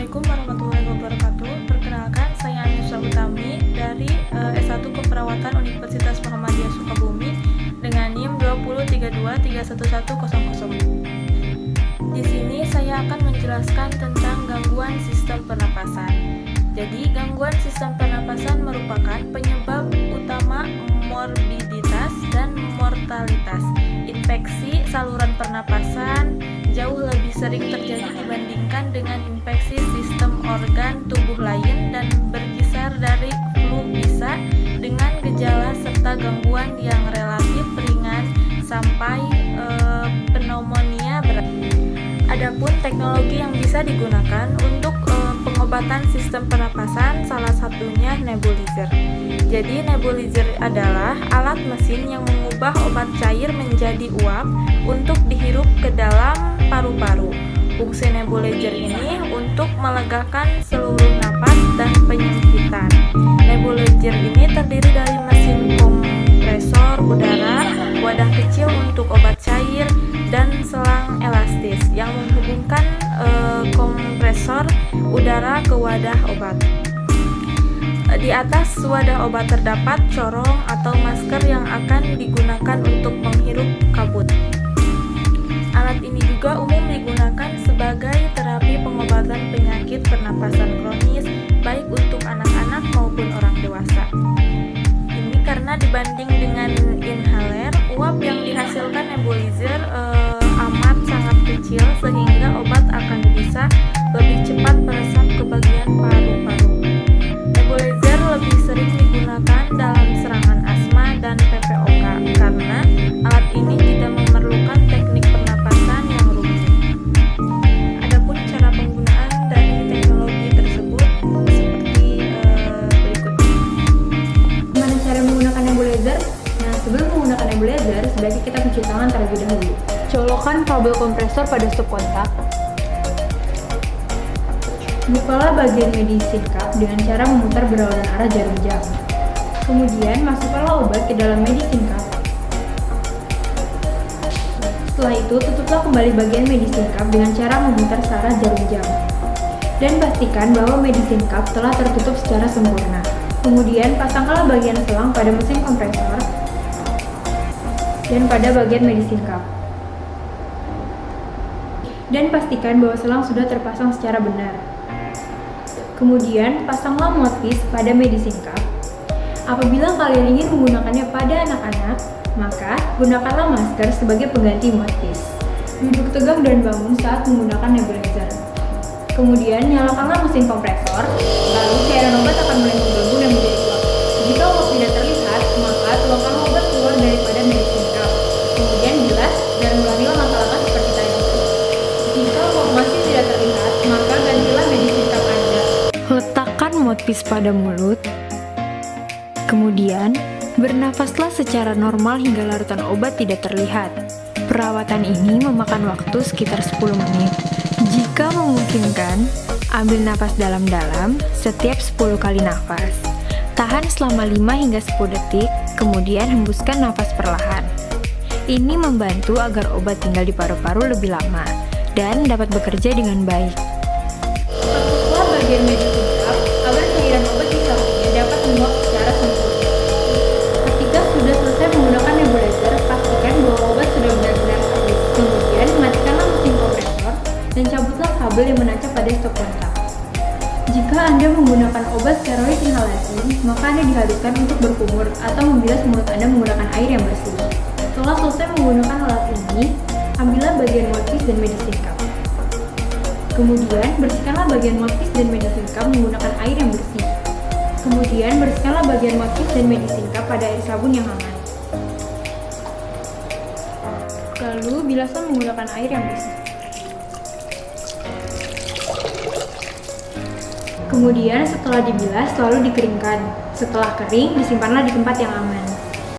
Assalamualaikum warahmatullahi wabarakatuh. Perkenalkan, saya Anissa Utami dari S1 Keperawatan Universitas Muhammadiyah Sukabumi dengan NIM 203231100. Di sini saya akan menjelaskan tentang gangguan sistem pernapasan. Jadi, gangguan sistem pernapasan merupakan penyebab utama morbiditas dan mortalitas. Infeksi saluran pernapasan jauh lebih sering terjadi dibandingkan dengan infeksi sistem organ tubuh lain dan berkisar dari flu bisa dengan gejala serta gangguan yang relatif ringan sampai pneumonia berat. Adapun teknologi yang bisa digunakan untuk pengobatan sistem pernapasan salah satunya nebulizer. Jadi nebulizer adalah alat mesin yang mengubah obat cair menjadi uap untuk dihirup ke dalam paru-paru. Fungsi nebulizer ini untuk melegakan seluruh napas dan penyempitan. Nebulizer ini terdiri dari mesin kompresor udara, wadah kecil untuk obat cair, dan selang elastis yang menghubungkan kompresor udara ke wadah obat. Di atas wadah obat terdapat corong atau masker yang akan digunakan untuk menghirup kabut. Alat ini juga umum digunakan sebagai terapi pengobatan penyakit pernapasan kronis, baik untuk anak-anak maupun orang dewasa. Ini karena dibanding dengan inhaler, uap yang dihasilkan nebulizer amat sangat kecil sehingga obat akan bisa lebih cepat meresap ke bagian paru-paru. Nebulizer lebih sering digunakan dalam serangan asma dan PPOK karena alat ini tidak memerlukan teknik pernapasan yang rumit. Adapun cara penggunaan dari teknologi tersebut seperti berikut. Bagaimana cara menggunakan nebulizer? Nah, sebelum menggunakan nebulizer, sebaiknya kita cuci tangan terlebih dahulu. Colokan kabel kompresor pada stop kontak. Bukalah bagian medicine cup dengan cara memutar berlawanan arah jarum jam. Kemudian masukkanlah obat ke dalam medicine cup. Setelah itu, tutuplah kembali bagian medicine cup dengan cara memutar searah jarum jam. Dan pastikan bahwa medicine cup telah tertutup secara sempurna. Kemudian pasangkanlah bagian selang pada mesin kompresor dan pada bagian medicine cup. Dan pastikan bahwa selang sudah terpasang secara benar. Kemudian, pasanglah mouthpiece pada medicine cup. Apabila kalian ingin menggunakannya pada anak-anak, maka gunakanlah masker sebagai pengganti mouthpiece. Duduk tegak dan bangun saat menggunakan nebulizer. Kemudian, nyalakanlah mesin kompresor, lalu cairan obat akan mulai menggelembung dan menjadi uap. Jika uap tidak terlihat, maka tuangkanlah obat keluar daripada medicine cup. Kemudian bilas dan ulangilah langkah-langkah seperti tadi. Jika uap masih tidak terlihat, maka gantilah medicine cup Anda. Letakkan mouthpiece pada mulut. Kemudian, bernafaslah secara normal hingga larutan obat tidak terlihat. Perawatan ini memakan waktu sekitar 10 menit. Jika memungkinkan, ambil nafas dalam-dalam setiap 10 kali nafas. Tahan selama 5 hingga 10 detik, kemudian hembuskan nafas perlahan. Ini membantu agar obat tinggal di paru-paru lebih lama dan dapat bekerja dengan baik. Tutuplah bagian medicine cup agar cairan obat di sampingnya dapat menguap secara sempurna. Ketika sudah selesai menggunakan nebulizer, pastikan bahwa obat sudah benar-benar habis. Kemudian matikanlah mesin kompresor dan cabutlah kabel yang menancap pada stop kontak. Jika Anda menggunakan obat steroid inhalasi, maka Anda diharuskan untuk berkumur atau membilas mulut Anda menggunakan air yang bersih. Setelah selesai menggunakan alat ini, ambillah bagian mouthpiece dan medicine cup. Kemudian, bersihkanlah bagian mouthpiece dan medicine cup menggunakan air yang bersih. Kemudian, bersihkanlah bagian mouthpiece dan medicine cup pada air sabun yang hangat. Lalu, bilaslah menggunakan air yang bersih. Kemudian, setelah dibilas, lalu dikeringkan. Setelah kering, disimpanlah di tempat yang aman.